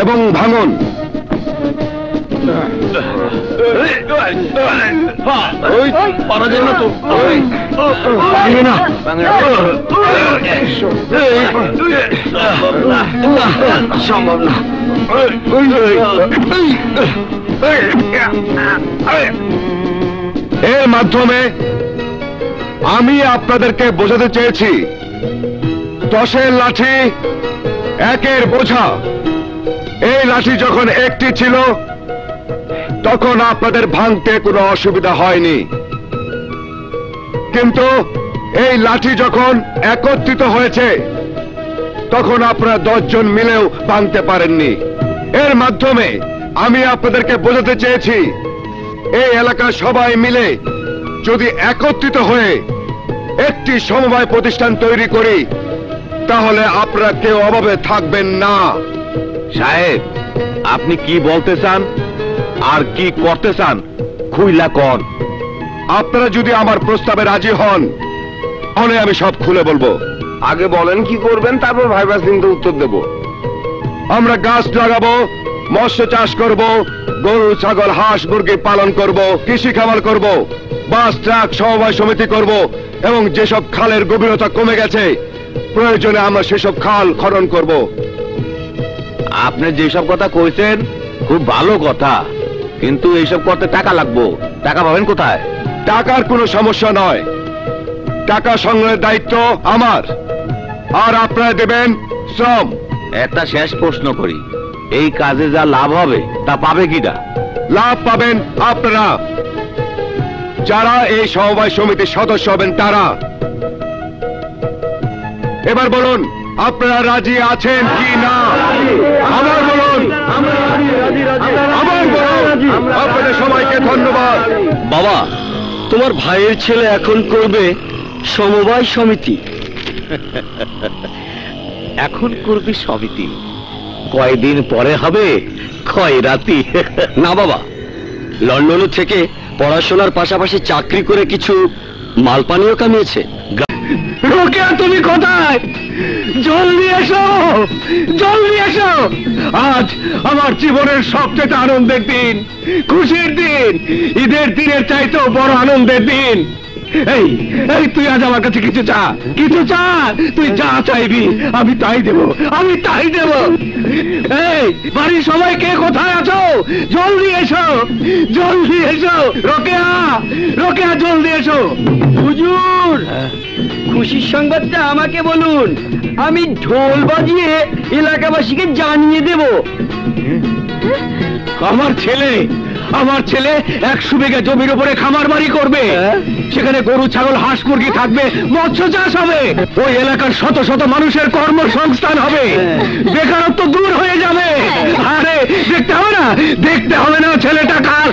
এবং ভাঙন। পারা যায় না তো, সম্ভব না। এর মাধ্যমে আমি আপনাদেরকে বোঝাতে চেয়েছি 10-এর লাঠি 1-এর বোঝা। এই লাঠি যখন একটি ছিল তখন আপনাদের ভাঙতে কোনো অসুবিধা হয়নি, কিন্তু এই লাঠি যখন একত্রিত হয়েছে তখন আপনারা 10 জন মিলেও ভাঙতে পারেননি। এর মাধ্যমে আমি আপনাদেরকে বোঝাতে চেয়েছি এই এলাকার সবাই মিলে যদি একত্রিত হয়ে একটি সমবায় প্রতিষ্ঠান তৈরি করি তাহলে আপনারা কেউ অভাবে থাকবেন না। সাহেব, আপনি কি বলতে চান আর কি করতে চান খুইলা কন। আপনারা যদি আমার প্রস্তাবে রাজি হন তাহলে আমি সব খুলে বলবো। আগে বলেন কি করবেন, তারপর ভাইবা চিন্তা উত্তর দেব। আমরা গাছ লাগাবো, মৎস্য চাষ করব, গরু ছাগল হাঁস মুরগি পালন করব, কৃষি খামার করব, বাস ট্রাক সমবায় সমিতি করব এবং যেসব খালের গভীরতা কমে গেছে প্রয়োজনে আমরা সেসব খাল খনন করব। আপনি যেসব কথা কইছেন খুব ভালো কথা, কিন্তু এইসব করতে টাকা লাগবো। টাকা পাবেন কোথায়? টাকার কোনো সমস্যা নয়, টাকা সংগ্রহের দায়িত্ব আমার, আর আপনারা দেবেন শ্রম। একটা শেষ প্রশ্ন করি, এই কাজে যা লাভ হবে তা পাবে কিনা? লাভ পাবেন আপনারা, যারা এই সমবায় সমিতির সদস্য হবেন তারা। এবার বলুন আপনারা রাজি আছেন কি না? আবার বলুন, আবার বলুন। আপনাদের সবাইকে ধন্যবাদ। বাবা, তোমার ভাইয়ের ছেলে এখন করবে সমবায় সমিতি। এখন করবি সমিতি, কয়দিন পরে হবে খয়রাতি। না বাবা, লন্ডনে থেকে পড়াশোনার পাশাপাশি চাকরি করে কিছু মালপানিও কামিয়েছে। রোকেয়া, তুমি কোথায়? জলদি এসো, জলদি এসো। আজ আমার জীবনের সবচেয়ে আনন্দের দিন, খুশির দিন, ঈদের দিনের চাইতেও বড় আনন্দের দিন। এই এই তুই আজ আমার কাছে কিছু চা, কিছু চা। তুই যা চাইবি আমি তাই দেব, আমি তাই দেব। এই বাড়ির সবাই কে কোথায় আছো? জলদি এসো, জলদি এসো। রোকেয়া, রোকেয়া, জলদি এসো। হুজুর, খুশির সংবাদটা আমাকে বলুন, আমি ঢোল বাজিয়ে এলাকাবাসীকে জানিয়ে দেব। আমার ছেলে, আমার ছেলে 100 বিঘা জমির উপরে খামার বাড়ি করবে। সেখানে গরু ছাগল হাঁস মুরগি থাকবে, মৎস্য চাষ হবে। ওই এলাকার শত শত মানুষের কর্মসংস্থান হবে, বেকারত্ব দূর হয়ে যাবে। আরে দেখতে হবে না, দেখতে হবে না ছেলেটা কার।